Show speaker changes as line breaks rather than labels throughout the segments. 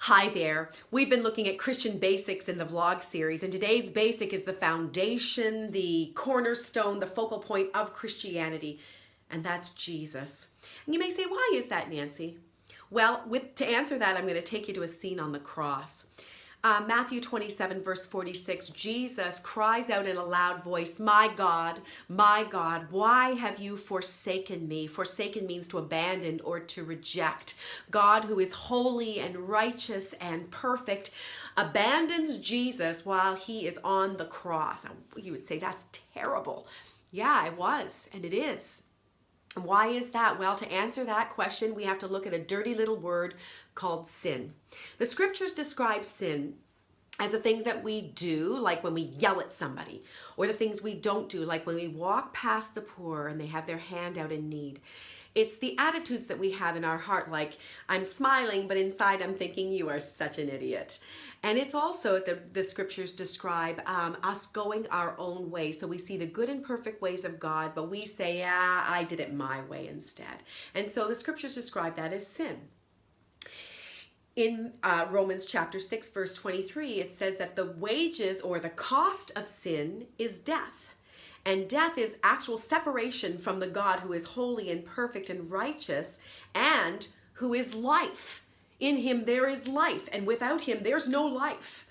Hi there. We've been looking at Christian basics in the vlog series, and today's basic is the foundation, the cornerstone, the focal point of Christianity, and that's Jesus. And you may say, why is that, Nancy? Well, to answer that, I'm going to take you to a scene on the cross. Matthew 27, verse 46, Jesus cries out in a loud voice, my God, why have you forsaken me? Forsaken means to abandon or to reject. God, who is holy and righteous and perfect, abandons Jesus while he is on the cross. You would say that's terrible. Yeah, it was, and it is. Why is that? Well, to answer that question, we have to look at a dirty little word called sin. The scriptures describe sin as the things that we do, like when we yell at somebody, or the things we don't do, like when we walk past the poor and they have their hand out in need. It's the attitudes that we have in our heart, like I'm smiling, but inside I'm thinking you are such an idiot. And it's also, the scriptures describe us going our own way. So we see the good and perfect ways of God, but we say, yeah, I did it my way instead. And so the scriptures describe that as sin. In Romans chapter 6, verse 23, it says that the wages or the cost of sin is death. And death is actual separation from the God who is holy and perfect and righteous and who is life. In him there is life, and without him there's no life.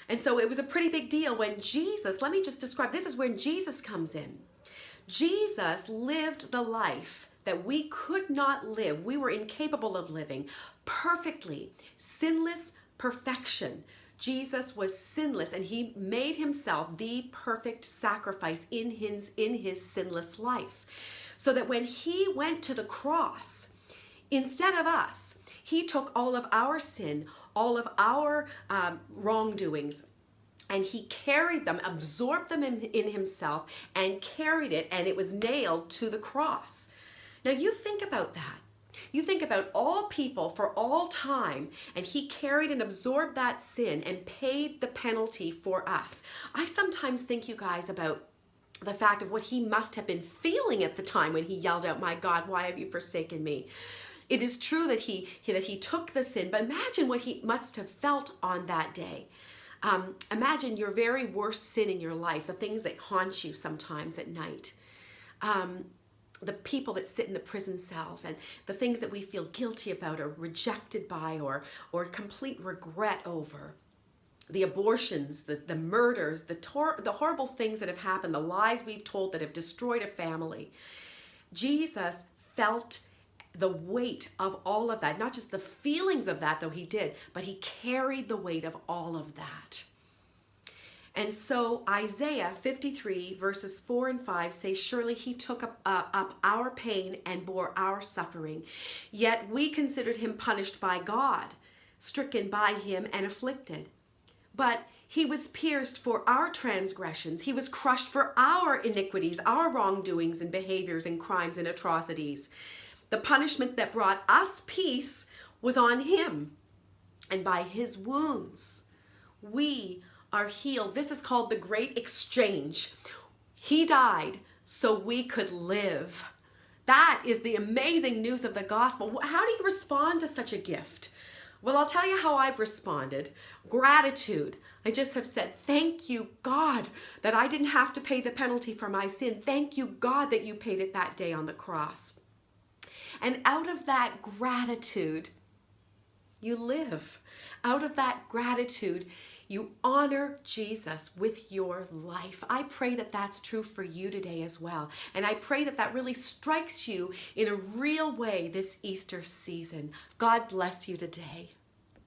And so it was a pretty big deal when Jesus, let me just describe, this is when Jesus comes in. Jesus lived the life that we could not live. We were incapable of living perfectly, sinless perfection. Jesus was sinless, and he made himself the perfect sacrifice in his sinless life. So that when he went to the cross, instead of us, he took all of our sin, all of our wrongdoings, and he carried them, absorbed them in himself, and carried it, and it was nailed to the cross. Now you think about that. You think about all people for all time, and he carried and absorbed that sin and paid the penalty for us. I sometimes think, you guys, about the fact of what he must have been feeling at the time when he yelled out, my God, why have you forsaken me? It is true that he took the sin, but imagine what he must have felt on that day. Imagine your very worst sin in your life, the things that haunt you sometimes at night. The people that sit in the prison cells and the things that we feel guilty about or rejected by or complete regret over. The abortions, the murders, the horrible things that have happened, the lies we've told that have destroyed a family. Jesus felt the weight of all of that, not just the feelings of that, though he did, but he carried the weight of all of that. And so Isaiah 53 verses 4 and 5 say, surely he took up our pain and bore our suffering. Yet we considered him punished by God, stricken by him and afflicted. But he was pierced for our transgressions. He was crushed for our iniquities, our wrongdoings and behaviors and crimes and atrocities. The punishment that brought us peace was on him. And by his wounds, we are healed. This is called the great exchange. He died so we could live. That is the amazing news of the gospel. How do you respond to such a gift? Well, I'll tell you how I've responded. Gratitude. I just have said, thank you, God, that I didn't have to pay the penalty for my sin. Thank you, God, that you paid it that day on the cross. And out of that gratitude, you live. Out of that gratitude, you honor Jesus with your life. I pray that that's true for you today as well. And I pray that that really strikes you in a real way this Easter season. God bless you today.